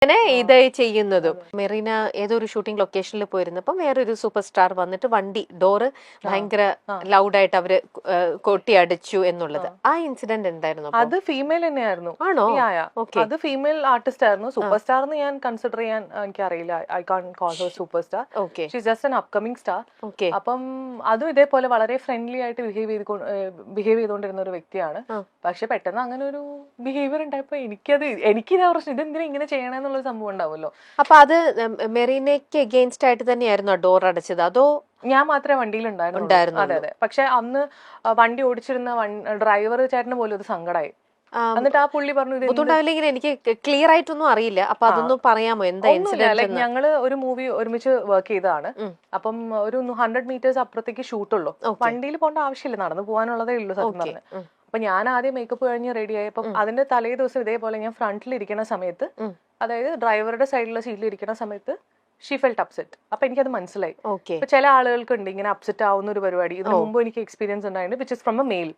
ഇത് ചെയ്യുന്നതും മെറീന ഏതൊരു ഷൂട്ടിംഗ് ലൊക്കേഷനിൽ പോയിരുന്നപ്പം വേറൊരു സൂപ്പർ സ്റ്റാർ വന്നിട്ട് വണ്ടി ഡോറ് ഭയങ്കര ലൗഡായിട്ട് അവര് കൊട്ടി അടിച്ചു എന്നുള്ളത് ആ ഇൻസിഡന്റ് എന്തായിരുന്നു? അത് ഫീമെയിൽ തന്നെയായിരുന്നു. ആണോ? അത് ഫീമെയിൽ ആർട്ടിസ്റ്റ് ആയിരുന്നു. സൂപ്പർ സ്റ്റാർ എന്ന് ഞാൻ കൺസിഡർ ചെയ്യാൻ എനിക്ക് അറിയില്ല. I can call her super star. She just an upcoming star. അപ്പം അതും ഇതേപോലെ വളരെ ഫ്രണ്ട്ലി ആയിട്ട് ബിഹേവ് ചെയ്തുകൊണ്ടിരുന്ന ഒരു വ്യക്തിയാണ്. പക്ഷെ പെട്ടെന്ന് അങ്ങനെ ഒരു ബിഹേവിയർ ഉണ്ടായപ്പോ എനിക്കിതാ പ്രശ്നം, ഇതെന്തിനാ ഇങ്ങനെ ചെയ്യണമെന്നുള്ള സംഭവം ഉണ്ടാവുമല്ലോ. അപ്പൊ അത് മെറീനയ്ക്ക് അഗെയിൻസ്റ്റ് ആയിട്ട് തന്നെയായിരുന്നു ഡോർ അടച്ചത്, അതോ ഞാൻ മാത്രമേ വണ്ടിയിൽ ഉണ്ടായിരുന്നു? അതെ അതെ. പക്ഷെ അന്ന് വണ്ടി ഓടിച്ചിരുന്ന ഡ്രൈവർ ചേട്ടന് പോലും അത് സങ്കടമായി. എന്നിട്ട് ആ പുള്ളി പറഞ്ഞു എനിക്ക് ക്ലിയർ ആയിട്ടൊന്നും അറിയില്ല, അപ്പൊ അതൊന്നും പറയാമോ? എന്താ ഇൻസിഡന്റ്? ഞങ്ങള് ഒരു മൂവി ഒരുമിച്ച് വർക്ക് ചെയ്തതാണ്. അപ്പം ഒരു 100 മീറ്റേഴ്സ് അപ്പുറത്തേക്ക് ഷൂട്ടുള്ളൂ. വണ്ടിയിൽ പോകേണ്ട ആവശ്യമില്ല, നടന്നു പോകാനുള്ളതേ ഉള്ളൂ സത്യം പറഞ്ഞ്. അപ്പൊ ഞാൻ ആദ്യം മേക്കപ്പ് കഴിഞ്ഞ് റെഡിയായി. അപ്പം അതിന്റെ തലേ ദിവസം ഇതേപോലെ ഞാൻ ഫ്രണ്ടിൽ ഇരിക്കുന്ന സമയത്ത്, അതായത് ഡ്രൈവറുടെ സൈഡിലെ സീറ്റിൽ ഇരിക്കുന്ന സമയത്ത് ഷീ ഫെൽറ്റ് അപ്സെറ്റ്. അപ്പൊ എനിക്കത് മനസ്സിലായി. ഇപ്പൊ ചില ആളുകൾക്ക് ഉണ്ട് ഇങ്ങനെ അപ്സെറ്റ് ആവുന്ന ഒരു പരിപാടി. ഇതിനു മുമ്പ് എനിക്ക് എക്സ്പീരിയൻസ് ഉണ്ടായിട്ടുണ്ട്, which is from a male.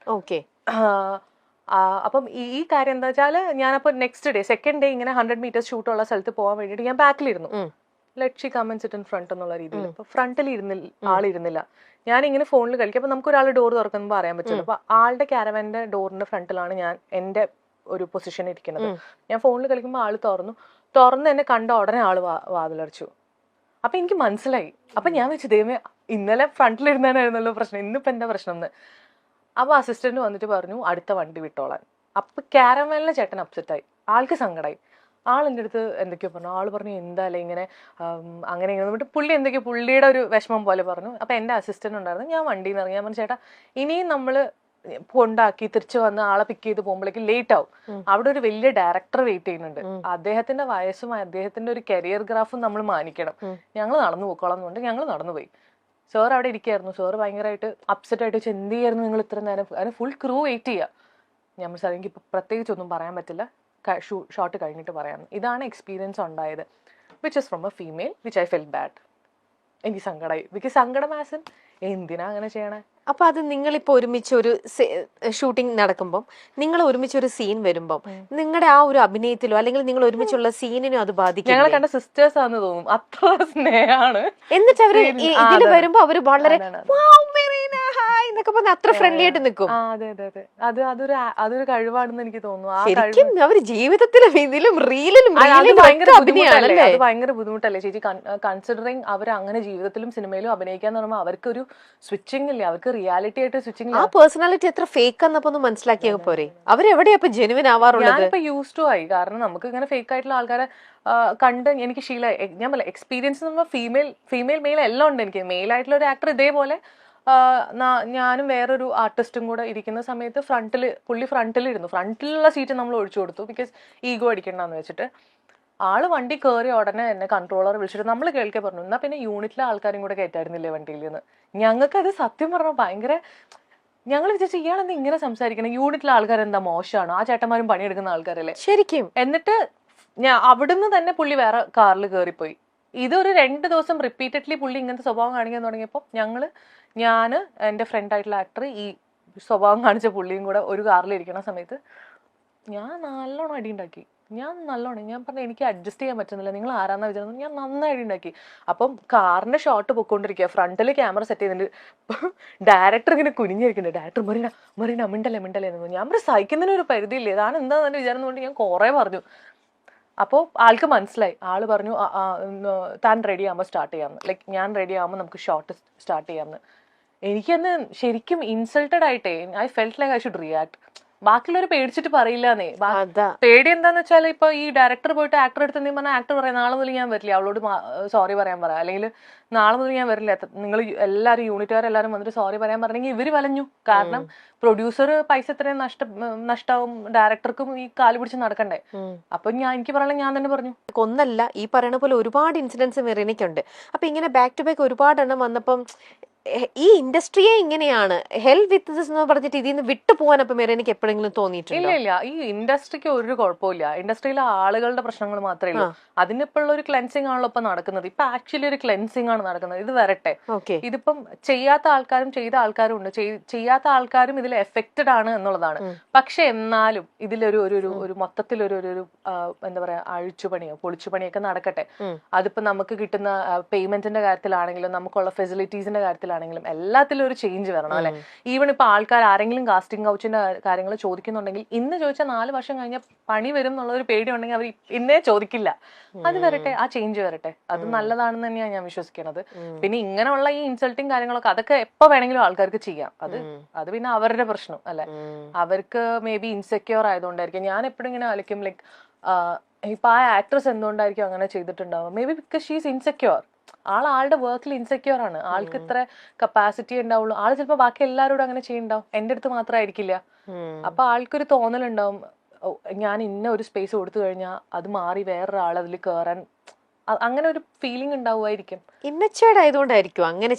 അപ്പം ഈ കാര്യം എന്താ വെച്ചാൽ, ഞാനപ്പോ നെക്സ്റ്റ് ഡേ സെക്കൻഡ് ഡേ ഇങ്ങനെ 100 മീറ്റേഴ്സ് ഷൂട്ടുള്ള സ്ഥലത്ത് പോകാൻ വേണ്ടിയിട്ട് ഞാൻ ബാക്കിലിരുന്നു. Let she come and sit in front എന്നുള്ള രീതിയിൽ. അപ്പൊ ഫ്രണ്ടിൽ ആളിരുന്നില്ല. ഞാൻ ഇങ്ങനെ ഫോണിൽ കളിക്കും. അപ്പൊ നമുക്ക് ഒരാൾ ഡോർ തുറക്കുമ്പോൾ അറിയാൻ പറ്റില്ല. അപ്പൊ ആളുടെ കാരവാന്റെ ഡോറിന്റെ ഫ്രണ്ടിലാണ് ഞാൻ എന്റെ ഒരു പൊസിഷൻ ഇരിക്കുന്നത്. ഞാൻ ഫോണിൽ കളിക്കുമ്പോൾ ആള് തുറന്ന് എന്നെ കണ്ട ഉടനെ ആള് വാതിലടച്ചു. അപ്പൊ എനിക്ക് മനസ്സിലായി. അപ്പൊ ഞാൻ വെച്ചു, ദൈവമേ, ഇന്നലെ ഫ്രണ്ടിലിരുന്നായിരുന്നല്ലോ പ്രശ്നം, ഇന്നിപ്പോ എന്താ പ്രശ്നം എന്ന്. അപ്പൊ അസിസ്റ്റന്റ് വന്നിട്ട് പറഞ്ഞു അടുത്ത വണ്ടി വിട്ടോളാൻ. അപ്പൊ കാരവാനിലെ ചേട്ടൻ അപ്സെറ്റ് ആയി, ആൾക്ക് സങ്കടമായി. ആൾ എൻ്റെ അടുത്ത് എന്തൊക്കെയോ പറഞ്ഞു. ആള് പറഞ്ഞു എന്തായാലും ഇങ്ങനെ അങ്ങനെ ഇങ്ങനെ പുള്ളി എന്തൊക്കെയോ പുള്ളിയുടെ ഒരു വിഷമം പോലെ പറഞ്ഞു. അപ്പൊ എന്റെ അസിസ്റ്റന്റ് ഉണ്ടായിരുന്നു. ഞാൻ വണ്ടിയിൽ നിന്ന് ഇറങ്ങി. ഞാൻ പറഞ്ഞു, ചേട്ടാ ഇനിയും നമ്മള് കൊണ്ടാക്കി തിരിച്ചു വന്ന് ആളെ പിക്ക് ചെയ്ത് പോകുമ്പോഴേക്കും ലേറ്റ് ആവും. അവിടെ ഒരു വലിയ ഡയറക്ടർ വെയിറ്റ് ചെയ്യുന്നുണ്ട്. അദ്ദേഹത്തിന്റെ വയസ്സും അദ്ദേഹത്തിന്റെ ഒരു കരിയർ ഗ്രാഫും നമ്മൾ മാനിക്കണം. ഞങ്ങൾ നടന്നു പോയിക്കോളാം എന്നുകൊണ്ട് ഞങ്ങൾ നടന്നുപോയി. സാർ അവിടെ ഇരിക്കുകയായിരുന്നു. സാർ ഭയങ്കരമായിട്ട് അപ്സെറ്റ് ആയിട്ട് വെച്ച്, എന്ത് ചെയ്യായിരുന്നു നിങ്ങൾ ഇത്ര നേരം? അതിന് ഫുൾ ക്രൂ വെയിറ്റ് ചെയ്യുക. ഞാൻ സാർ എനിക്ക് ഇപ്പൊ പ്രത്യേകിച്ച് ഒന്നും പറയാൻ പറ്റില്ല, ഷോട്ട് കഴിഞ്ഞിട്ട് പറയാം. ഇതാണ് എക്സ്പീരിയൻസ് ഉണ്ടായത്, which is from a female, which I felt bad. എനിക്ക് സങ്കടമായി. ബിക്കോസ് സങ്കടം ആസ് എന്തിനാ അങ്ങനെ ചെയ്യണേ? അപ്പൊ അത് നിങ്ങളിപ്പോ ഒരുമിച്ച് ഒരു ഷൂട്ടിംഗ് നടക്കുമ്പോൾ, നിങ്ങൾ ഒരുമിച്ച് ഒരു സീൻ വരുമ്പോൾ നിങ്ങളുടെ ആ ഒരു അഭിനയത്തിലോ അല്ലെങ്കിൽ നിങ്ങൾ ഒരുമിച്ചുള്ള സീനിനോ അത് ബാധിക്കും? ഞങ്ങളെ കണ്ട സിസ്റ്റേഴ്സ് ആണെന്ന് തോന്നും, അത്ര സ്നേഹമാണ്. എന്നിട്ട് അവര് ഇതിൽ വരുമ്പോ അവര് വളരെ അത്ര ഫ്രണ്ട്ലി ആയിട്ട് നിൽക്കും. അതെ അതെ അതെ. അതൊരു കഴിവാണെന്ന് എനിക്ക് തോന്നുന്നു. ശരിക്കും അവര് ജീവിതത്തിലും ഇതിലും റീലിലും ഭയങ്കര ബുദ്ധിമുട്ടല്ലേ ചേച്ചി? കൺസിഡറിങ് അവർ അങ്ങനെ ജീവിതത്തിലും സിനിമയിലും അഭിനയിക്കാന്ന് പറയുമ്പോൾ അവർക്കൊരു സ്വിച്ചിങ് ഇല്ലേ, അവർക്ക് റിയാലിറ്റി ആയിട്ട് സ്വിച്ചിങ്. ആ പേഴ്സണാലിറ്റി എത്ര ഫേക്ക് എന്നൊന്ന് മനസ്സിലാക്കിയാൽ പോരെ? അവരെവിടെയാ ഇപ്പൊ ജെനുവിൻ ആവാറുള്ളത്? ഞാനിപ്പോ യൂസ് ടു ആയി. കാരണം നമുക്ക് ഇങ്ങനെ ഫേക്ക് ആയിട്ടുള്ള ആൾക്കാരെ കണ്ട് എനിക്ക് ശീലമായി. ഞാൻ പറയാം, എക്സ്പീരിയൻസ് ഫീമെയിൽ മെയിൽ എല്ലാം ഉണ്ട് എനിക്ക്. മെയിൽ ആയിട്ടുള്ള ഒരു ആക്ടർ ഇതേപോലെ ഞാനും വേറൊരു ആർട്ടിസ്റ്റും കൂടെ ഇരിക്കുന്ന സമയത്ത് പുള്ളി ഫ്രണ്ടിലിരുന്നു. ഫ്രണ്ടിലുള്ള സീറ്റ് നമ്മൾ ഒഴിച്ചു കൊടുത്തു, ബിക്കോസ് ഈഗോ അടിക്കണ്ടെന്ന് വെച്ചിട്ട്. ആള് വണ്ടി കയറി ഉടനെ എന്നെ കൺട്രോളർ വിളിച്ചിട്ട് നമ്മൾ കേൾക്കെ പറഞ്ഞു, എന്നാ പിന്നെ യൂണിറ്റിലെ ആൾക്കാരും കൂടെ കയറ്റായിരുന്നില്ലേ വണ്ടിയിൽ നിന്ന്. ഞങ്ങൾക്കത് സത്യം പറഞ്ഞാൽ ഭയങ്കര, ഞങ്ങൾ വിചാരിച്ചു ഇയാളെന്താ ഇങ്ങനെ സംസാരിക്കണം, യൂണിറ്റിലെ ആൾക്കാരെന്താ മോശമാണോ, ആ ചേട്ടന്മാരും പണിയെടുക്കുന്ന ആൾക്കാരല്ലേ ശരിക്കും. എന്നിട്ട് അവിടുന്ന് തന്നെ പുള്ളി വേറെ കാറിൽ കയറിപ്പോയി. ഇതൊരു 2 ദിവസം റിപ്പീറ്റഡ്ലി പുള്ളി ഇങ്ങനത്തെ സ്വഭാവം കാണിക്കാൻ തുടങ്ങിയപ്പോൾ ഞാൻ എൻ്റെ ഫ്രണ്ടായിട്ടുള്ള ആക്ടർ ഈ സ്വഭാവം കാണിച്ച പുള്ളിയും കൂടെ ഒരു കാറിൽ ഇരിക്കുന്ന സമയത്ത് ഞാൻ നല്ലോണം അടിയുണ്ടാക്കി. ഞാൻ പറഞ്ഞു എനിക്ക് അഡ്ജസ്റ്റ് ചെയ്യാൻ പറ്റുന്നില്ല, നിങ്ങൾ ആരാന്നാ വിചാരിച്ചത്? ഞാൻ നന്നായി അടിയുണ്ടാക്കി. അപ്പം കാറിന്റെ ഷോട്ട് പൊയ്ക്കൊണ്ടിരിക്കുക, ഫ്രണ്ടിൽ ക്യാമറ സെറ്റ് ചെയ്തിട്ടുണ്ട്. ഡയറക്ടർ ഇങ്ങനെ കുനിഞ്ഞിരിക്കുന്നുണ്ട്. ഡയറക്ടർ മറീന മിണ്ടല്ലേ എന്ന്. ഞാൻ പറഞ്ഞു സഹിക്കുന്നതിന് ഒരു പരിധിയില്ലേ, അതാണ് എന്താണെന്ന് വിചാരം കൊണ്ട് ഞാൻ കുറെ പറഞ്ഞു. അപ്പോൾ ആൾക്ക് മനസ്സിലായി. ആള് പറഞ്ഞു താൻ റെഡി ആകുമ്പോൾ സ്റ്റാർട്ട് ചെയ്യാമെന്ന്. ലൈക്ക് ഞാൻ റെഡി ആകുമ്പോൾ നമുക്ക് ഷോട്ട് സ്റ്റാർട്ട് ചെയ്യാമെന്ന്. എനിക്കന്ന് ശരിക്കും ഇൻസൾട്ടഡ് ആയിട്ടേ, I felt like I should react. ബാക്കിയുള്ളവർ പേടിച്ചിട്ട് പറയില്ലാന്നേ. പേടി എന്താന്ന് വെച്ചാൽ, ഇപ്പൊ ഈ ഡയറക്ടർ പോയിട്ട് ആക്ടർ എടുത്ത് എന്തെങ്കിലും പറഞ്ഞാൽ ആക്ടർ പറയാം നാളെ മുതൽ ഞാൻ വരില്ല, അവളോട് സോറി പറയാൻ പറയാം, അല്ലെങ്കിൽ നാളെ മുതൽ ഞാൻ വരില്ല, നിങ്ങൾ എല്ലാവരും യൂണിറ്റുകാരെല്ലാവരും വന്നിട്ട് സോറി പറയാൻ പറഞ്ഞെങ്കിൽ ഇവര് വലഞ്ഞു. കാരണം പ്രൊഡ്യൂസർ പൈസ എത്രയും നഷ്ടമാവും, ഡയറക്ടർക്കും ഈ കാല് പിടിച്ച് നടക്കണ്ടേ. അപ്പൊ എനിക്ക് പറയാൻ ഞാൻ തന്നെ പറഞ്ഞു. ഒന്നല്ല, ഈ പറയുന്ന പോലെ ഒരുപാട് ഇൻസിഡൻസ് മെറീനയ്ക്കുണ്ട്. അപ്പൊ ഇങ്ങനെ ബാക്ക് ടു ബാക്ക് ഒരുപാട് എണ്ണം വന്നപ്പം ഈ ഇൻഡസ്ട്രിയെ ഇങ്ങനെയാണ് ഹെൽ വിത്ത് ദിസ് എന്ന് പറഞ്ഞിട്ട് ഇതിൽ നിന്ന് വിട്ടു പോകാൻ അപ്പൊ മെറീനയ്ക്ക് എപ്പോഴെങ്കിലും തോന്നിയിട്ടുണ്ടോ? ഇല്ല, ഈ ഇൻഡസ്ട്രിക്ക് ഒരു കുഴപ്പമില്ല. ഇൻഡസ്ട്രിയിലെ ആളുകളുടെ പ്രശ്നങ്ങൾ മാത്രമേ ഉള്ളൂ. അതിനിപ്പോ ഉള്ള ഒരു ക്ലെൻസിങ് ആണല്ലോ ഇപ്പൊ നടക്കുന്നത്. ഇപ്പൊ ആക്ച്വലി ഒരു ക്ലെൻസിങ് ആണ് നടക്കുന്നത്. ഇത് വരട്ടെ. ഇതിപ്പം ചെയ്യാത്ത ആൾക്കാരും ചെയ്ത ആൾക്കാരും ഉണ്ട്. ചെയ്യാത്ത ആൾക്കാരും ഇതിൽ എഫക്റ്റഡ് ആണ് എന്നുള്ളതാണ്. പക്ഷെ എന്നാലും ഇതിലൊരു ഒരു മൊത്തത്തിലൊരു എന്താ പറയാ അഴിച്ചുപണിയോ പൊളിച്ചുപണിയൊക്കെ നടക്കട്ടെ. അതിപ്പോ നമുക്ക് കിട്ടുന്ന പേയ്മെന്റിന്റെ കാര്യത്തിലാണെങ്കിലും നമുക്കുള്ള ഫെസിലിറ്റീസിന്റെ കാര്യത്തിലാണെങ്കിലും എല്ലാത്തിലും ഒരു ചേഞ്ച് വരണം അല്ലെ. ഈവൺ ഇപ്പൊ ആൾക്കാർ ആരെങ്കിലും കാസ്റ്റിംഗ് കൗച്ചിന്റെ കാര്യങ്ങൾ ചോദിക്കുന്നുണ്ടെങ്കിൽ ഇന്ന് ചോദിച്ചാൽ 4 വർഷം കഴിഞ്ഞ പണി വരും എന്നുള്ള ഒരു പേടി ഉണ്ടെങ്കിൽ അവർ ഇന്നേ ചോദിക്കില്ല. അത് വരട്ടെ, ആ ചേഞ്ച് വരട്ടെ. അത് നല്ലതാണെന്ന് തന്നെയാണ് ഞാൻ വിശ്വസിക്കുന്നത്. പിന്നെ ഇങ്ങനെയുള്ള ഈ ഇൻസൾട്ടിങ് കാര്യങ്ങളൊക്കെ അതൊക്കെ എപ്പോ വേണമെങ്കിലും ആൾക്കാർക്ക് ചെയ്യാം. അത് പിന്നെ അവരുടെ പ്രശ്നം അല്ലെ. അവർക്ക് മേ ബി ഇൻസെക്യൂർ ആയതുകൊണ്ടായിരിക്കും. ഞാൻ എപ്പോഴും ഇങ്ങനെ ആലോചിക്കും ലൈക്ക് ഇപ്പൊ ആ ആക്ട്രസ് എന്തുകൊണ്ടായിരിക്കും അങ്ങനെ ചെയ്തിട്ടുണ്ടാവുക. Maybe because she is insecure. ആളുടെ വർക്കിൽ ഇൻസെക്യൂർ ആണ്. ആൾക്ക് ഇത്ര കപ്പാസിറ്റി ഉണ്ടാവുള്ളൂ. ആള് ചിലപ്പോ ബാക്കി എല്ലാവരോടും അങ്ങനെ ചെയ്യുന്നുണ്ടാവും, എന്റെ അടുത്ത് മാത്രമായിരിക്കില്ല. അപ്പൊ ആൾക്കൊരു തോന്നലുണ്ടാവും, ഞാൻ ഇന്ന ഒരു സ്പേസ് കൊടുത്തു കഴിഞ്ഞാൽ അത് മാറി വേറൊരാൾ അതിൽ കയറാൻ അങ്ങനെ ഒരു ഫീലിംഗ് ഉണ്ടാവുമായിരിക്കും. ഇമ്മച്ചുവേർഡ് ആയതുകൊണ്ടായിരിക്കും അങ്ങനെ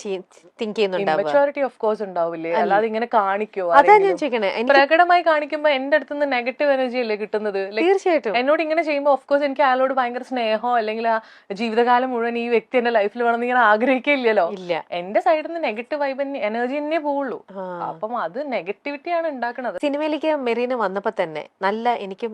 തിങ്ക് ചെയ്യുന്നുണ്ടാവുക. ഇമ്മച്യൂരിറ്റി ഓഫ് കോഴ്സ് ഉണ്ടാവില്ലേ, അല്ലാതെ ഇങ്ങനെ കാണിക്കോ? അതാ ഞാൻ ചോദിക്കണേ. പ്രകടമായി കാണിക്കുമ്പോ എന്റെ അടുത്ത് നിന്ന് നെഗറ്റീവ് എനർജി അല്ലേ കിട്ടുന്നത്. തീർച്ചയായിട്ടും എന്നോട് ഇങ്ങനെ ചെയ്യുമ്പോൾ ഓഫ് കോഴ്സ് എനിക്ക് അയാളോട് ഭയങ്കര സ്നേഹമോ അല്ലെങ്കിൽ ആ ജീവിതകാലം മുഴുവൻ ഈ വ്യക്തി എന്റെ ലൈഫിൽ വേണമെന്ന് ഇങ്ങനെ ആഗ്രഹിക്കില്ലല്ലോ. എന്റെ സൈഡിൽ നിന്ന് നെഗറ്റീവ് വൈബ് എനർജി തന്നെ പോവുള്ളൂ. അപ്പം അത് നെഗറ്റിവിറ്റിയാണ് ഉണ്ടാക്കുന്നത്. സിനിമയിലേക്ക് മെറീന വന്നപ്പോ തന്നെ എനിക്കും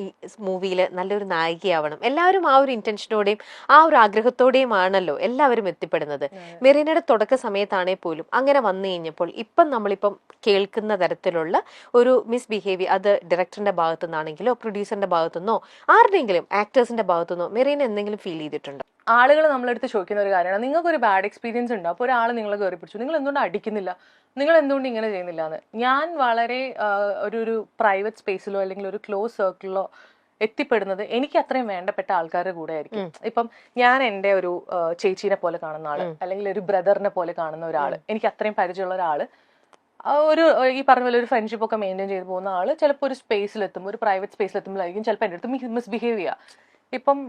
ഈ മൂവിയില് നല്ലൊരു നായികയാവണം, എല്ലാവരും ആ ഒരു ഇന്റൻഷനോടെയും ആ ഒരു ആഗ്രഹത്തോടെയുമാണല്ലോ എല്ലാവരും എത്തിപ്പെടുന്നത്. മെറീനയുടെ തുടക്ക സമയത്താണേ പോലും അങ്ങനെ വന്നു കഴിഞ്ഞപ്പോൾ നമ്മളിപ്പം കേൾക്കുന്ന തരത്തിലുള്ള ഒരു മിസ്ബിഹേവിയർ, അത് ഡയറക്ടറിന്റെ ഭാഗത്തു നിന്നാണെങ്കിലോ പ്രൊഡ്യൂസറിന്റെ ഭാഗത്തുനിന്നോ ആരുടെയെങ്കിലും ആക്ടേഴ്സിന്റെ ഭാഗത്തുനിന്നോ മെറീന എന്തെങ്കിലും ഫീൽ ചെയ്തിട്ടുണ്ടോ? ആളുകൾ നമ്മളെടുത്ത് ചോദിക്കുന്ന ഒരു കാര്യമാണ്, നിങ്ങൾക്ക് ഒരു ബാഡ് എക്സ്പീരിയൻസ് ഉണ്ട്, അപ്പോൾ ഒരാൾ നിങ്ങളെ കയറി പിടിച്ചു, നിങ്ങൾ എന്തുകൊണ്ട് അടിക്കുന്നില്ല, നിങ്ങൾ എന്തുകൊണ്ട് ഇങ്ങനെ ചെയ്യുന്നില്ല എന്ന്. ഞാൻ വളരെ ഒരു പ്രൈവറ്റ് സ്പേസിലോ അല്ലെങ്കിൽ ഒരു ക്ലോസ് സർക്കിളിലോ എത്തിപ്പെടുന്നത് എനിക്ക് അത്രയും വേണ്ടപ്പെട്ട ആൾക്കാരുടെ കൂടെ ആയിരിക്കും. ഇപ്പം ഞാൻ എൻ്റെ ഒരു ചേച്ചീനെ പോലെ കാണുന്ന ആള് അല്ലെങ്കിൽ ഒരു ബ്രദറിനെ പോലെ കാണുന്ന ഒരാള്, എനിക്ക് അത്രയും പരിചയമുള്ള ഒരാള്, ഈ പറഞ്ഞ പോലെ ഒരു ഫ്രണ്ട്ഷിപ്പ് ഒക്കെ മെയിൻറ്റെയിൻ ചെയ്ത് പോകുന്ന ആള് ചിലപ്പോൾ ഒരു സ്പേസിലെത്തുമ്പോൾ, ഒരു പ്രൈവറ്റ് സ്പേസിലെത്തുമ്പോഴായിരിക്കും ചിലപ്പോൾ എൻ്റെ അടുത്ത് മിസ്ബിഹേവ് ചെയ്യുക. ഇപ്പം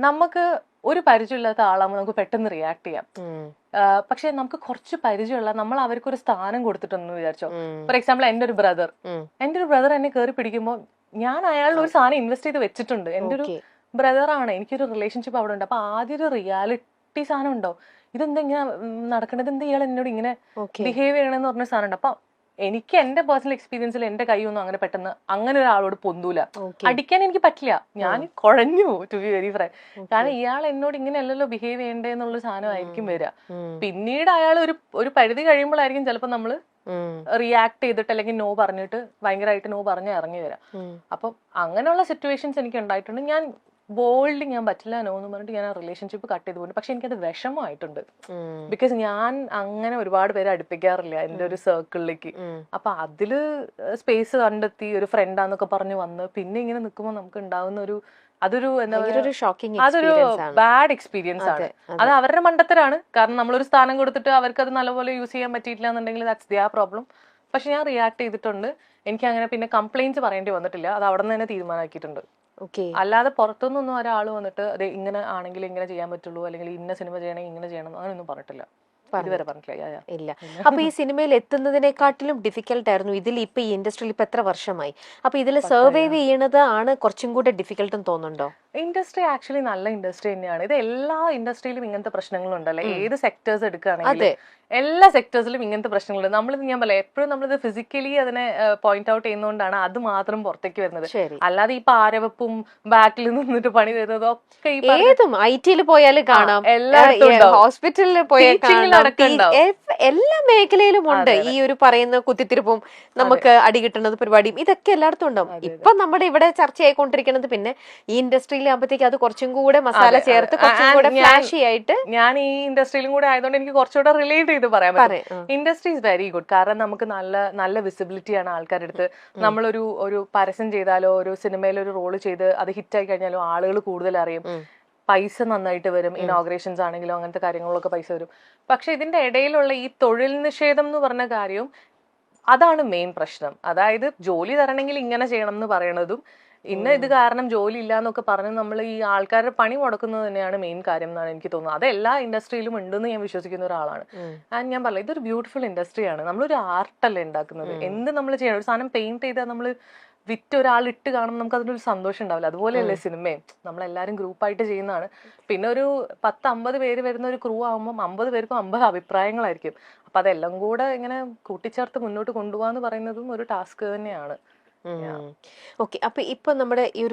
നമുക്ക് ഒരു പരിചയമില്ലാത്ത ആളാകുമ്പോൾ നമുക്ക് പെട്ടെന്ന് റിയാക്ട് ചെയ്യാം. പക്ഷെ നമുക്ക് കുറച്ച് പരിചയമുള്ള, നമ്മൾ അവർക്ക് ഒരു സ്ഥാനം കൊടുത്തിട്ടെന്ന് വിചാരിച്ചോ. ഫോർ എക്സാമ്പിൾ എൻ്റെ ഒരു ബ്രദർ എന്നെ കയറി പിടിക്കുമ്പോൾ ഞാൻ അയാളുടെ ഒരു സാധനം ഇൻവെസ്റ്റ് ചെയ്ത് വെച്ചിട്ടുണ്ട്. എൻ്റെ ഒരു ബ്രദറാണ്, എനിക്കൊരു റിലേഷൻഷിപ്പ് അവിടെ ഉണ്ട്. അപ്പൊ ആദ്യം ഒരു റിയാലിറ്റി സാധനം ഉണ്ടോ, ഇതെന്താ ഇങ്ങനെ നടക്കണത്, എന്താ ഇയാൾ എന്നോട് ഇങ്ങനെ ബിഹേവ് ചെയ്യണമെന്ന് പറഞ്ഞ സാധനം ഉണ്ട്. അപ്പൊ എനിക്ക് എന്റെ പേഴ്സണൽ എക്സ്പീരിയൻസിൽ എന്റെ കൈയൊന്നും അങ്ങനെ പെട്ടെന്ന് അങ്ങനെ ഒരാളോട് പൊന്തൂല. അടിക്കാൻ എനിക്ക് പറ്റില്ല, ഞാൻ കുഴഞ്ഞു ടു ബി വെരി ഫ്രാങ്ക്. കാരണം ഇയാൾ എന്നോട് ഇങ്ങനെ അല്ലല്ലോ ബിഹേവ് ചെയ്യണ്ടേ എന്നുള്ള സാധനമായിരിക്കും വരിക. പിന്നീട് അയാൾ ഒരു പരിധി കഴിയുമ്പോഴായിരിക്കും ചിലപ്പോൾ നമ്മള് റിയാക്ട് ചെയ്തിട്ട് അല്ലെങ്കിൽ നോ പറഞ്ഞിട്ട് ഭയങ്കരമായിട്ട് നോ പറഞ്ഞ് ഇറങ്ങി വരാം. അപ്പം അങ്ങനെയുള്ള സിറ്റുവേഷൻസ് എനിക്ക് ഉണ്ടായിട്ടുണ്ട്. ഞാൻ ബോൾഡ് ഞാൻ പറ്റില്ല നോ എന്ന് പറഞ്ഞിട്ട് ഞാൻ ആ റിലേഷൻഷിപ്പ് കട്ട് ചെയ്ത് പോകുന്നു. പക്ഷെ എനിക്കത് വിഷമമായിട്ടുണ്ട്. ബിക്കോസ് ഞാൻ അങ്ങനെ ഒരുപാട് പേരെ അടുപ്പിക്കാറില്ല എൻ്റെ ഒരു സർക്കിളിലേക്ക്. അപ്പൊ അതില് സ്പേസ് കണ്ടെത്തി ഒരു ഫ്രണ്ടാന്നൊക്കെ പറഞ്ഞ് വന്ന് പിന്നെ ഇങ്ങനെ നിൽക്കുമ്പോൾ നമുക്ക് ഉണ്ടാവുന്ന അതൊരു എന്താ പറയുക, അതൊരു ബാഡ് എക്സ്പീരിയൻസ് ആണ്. അത് അവരുടെ മണ്ടത്തരാണ്. കാരണം നമ്മളൊരു സ്ഥാനം കൊടുത്തിട്ട് അവർക്ക് അത് നല്ലപോലെ യൂസ് ചെയ്യാൻ പറ്റിയിട്ടില്ല എന്നുണ്ടെങ്കിൽ ദാറ്റ്സ് ദിയർ പ്രോബ്ലം. പക്ഷെ ഞാൻ റിയാക്ട് ചെയ്തിട്ടുണ്ട്. എനിക്ക് അങ്ങനെ പിന്നെ കംപ്ലൈന്റ്സ് പറയേണ്ടി വന്നിട്ടില്ല. അത് അവിടെ നിന്ന് തന്നെ തീരുമാനമാക്കിയിട്ടുണ്ട്. അല്ലാതെ പുറത്തുനിന്നൊന്നും ഒരാൾ വന്നിട്ട് അതെ ഇങ്ങനെ ആണെങ്കിൽ ഇങ്ങനെ ചെയ്യാൻ പറ്റുള്ളൂ, അല്ലെങ്കിൽ ഇന്ന സിനിമ ചെയ്യണമെങ്കിൽ ഇങ്ങനെ ചെയ്യണം, അങ്ങനെയൊന്നും പറഞ്ഞിട്ടില്ല. ഇതുവരെ പറഞ്ഞിട്ടില്ല. ഇല്ല. അപ്പൊ ഈ സിനിമയിൽ എത്തുന്നതിനെക്കാട്ടിലും ഡിഫിക്കൽട്ട് ആയിരുന്നു ഇതിൽ. ഇപ്പൊ ഈ ഇൻഡസ്ട്രിയിൽ ഇപ്പൊ എത്ര വർഷമായി? അപ്പൊ ഇതിൽ സർവൈവ് ചെയ്യണത് ആണ് കുറച്ചും കൂടെ ഡിഫിക്കൽട്ട് തോന്നുന്നുണ്ടോ? ഇൻഡസ്ട്രി ആക്ച്വലി നല്ല ഇൻഡസ്ട്രി തന്നെയാണ്. ഇത് എല്ലാ ഇൻഡസ്ട്രിയിലും ഇങ്ങനത്തെ പ്രശ്നങ്ങളുണ്ടല്ലേ. ഏത് സെക്ടേഴ്സ് എടുക്കുകയാണെങ്കിൽ എല്ലാ സെക്ടേഴ്സിലും ഇങ്ങനത്തെ പ്രശ്നങ്ങളുണ്ട്. ഞാൻ പറയാം എപ്പോഴും നമ്മളിത് ഫിസിക്കലി അതിനെ പോയിന്റ് ഔട്ട് ചെയ്യുന്നതുകൊണ്ടാണ് അത് മാത്രം പുറത്തേക്ക് വരുന്നത്. അല്ലാതെ ഈ പാരവപ്പും ബാക്കിൽ നിന്നിട്ട് പണി തരുന്നതും ഒക്കെ ഏതും ഐ.ടിയിൽ പോയാലും കാണാം, ഹോസ്പിറ്റലിൽ പോയാൽ എല്ലാ മേഖലയിലും ഉണ്ട്. ഈ ഒരു പറയുന്ന കുത്തിത്തിരിപ്പും നമുക്ക് അടി കിട്ടുന്നത് പരിപാടിയും ഇതൊക്കെ എല്ലായിടത്തും ഉണ്ടാവും. ഇപ്പൊ നമ്മുടെ ഇവിടെ ചർച്ചയായിക്കൊണ്ടിരിക്കുന്നത് പിന്നെ ഈ ഇൻഡസ്ട്രിയിൽ ആകുമ്പോഴത്തേക്ക് അത് കുറച്ചും കൂടെ മസാല ചേർത്ത് കുറച്ചും കൂടെ ഫ്ലാഷി ആയിട്ട്. ഞാൻ ഈ ഇൻഡസ്ട്രിയിലും കൂടെ ആയതുകൊണ്ട് എനിക്ക് കുറച്ചുകൂടെ റിലേറ്റ് ചെയ്ത് പറയാൻ പറ്റും. Industry is very good. കാരണം നമുക്ക് നല്ല വിസിബിലിറ്റി ആണ് ആൾക്കാരുടെ അടുത്ത്. നമ്മളൊരു പരസ്യം ചെയ്താലോ ഒരു സിനിമയിൽ ഒരു റോള് ചെയ്ത് അത് ഹിറ്റായി കഴിഞ്ഞാലോ ആളുകൾ കൂടുതൽ അറിയും. പൈസ നന്നായിട്ട് വരും. ഇനോഗ്രേഷൻസ് ആണെങ്കിലും അങ്ങനത്തെ കാര്യങ്ങളിലൊക്കെ പൈസ വരും. പക്ഷെ ഇതിന്റെ ഇടയിലുള്ള ഈ തൊഴിൽ നിഷേധം എന്ന് പറഞ്ഞ കാര്യം അതാണ് മെയിൻ പ്രശ്നം. അതായത് ജോലി തരണമെങ്കിൽ ഇങ്ങനെ ചെയ്യണം എന്ന് പറയണതും ഇന്ന ഇത് കാരണം ജോലി ഇല്ല എന്നൊക്കെ പറഞ്ഞ് നമ്മൾ ഈ ആൾക്കാരുടെ പണി മുടക്കുന്നത് തന്നെയാണ് മെയിൻ കാര്യം എന്നാണ് എനിക്ക് തോന്നുന്നത്. അത് എല്ലാ ഇൻഡസ്ട്രിയിലും ഉണ്ടെന്ന് ഞാൻ വിശ്വസിക്കുന്ന ഒരാളാണ്. ആൻഡ് ഞാൻ പറഞ്ഞത് ഇതൊരു ബ്യൂട്ടിഫുൾ ഇൻഡസ്ട്രിയാണ്. നമ്മളൊരു ആർട്ടല്ലേ ഉണ്ടാക്കുന്നത്. എന്ത് നമ്മൾ ചെയ്യണം, ഒരു സാധനം പെയിന്റ് ചെയ്താൽ നമ്മൾ വിറ്റ് ഒരാൾ ഇട്ട് കാണുമ്പോൾ നമുക്ക് അതിനൊരു സന്തോഷം ഉണ്ടാവില്ല. അതുപോലെയല്ലേ സിനിമയും, നമ്മളെല്ലാവരും ഗ്രൂപ്പായിട്ട് ചെയ്യുന്നതാണ്. പിന്നെ ഒരു 10-50 പേര് വരുന്ന ഒരു ക്രൂ ആകുമ്പോൾ 50 പേർക്കും 50 അഭിപ്രായങ്ങളായിരിക്കും. അപ്പൊ അതെല്ലാം കൂടെ ഇങ്ങനെ കൂട്ടിച്ചേർത്ത് മുന്നോട്ട് കൊണ്ടുപോകാന്ന് പറയുന്നതും ഒരു ടാസ്ക് തന്നെയാണ്. ഓക്കെ, അപ്പൊ ഇപ്പൊ നമ്മുടെ ഈ ഒരു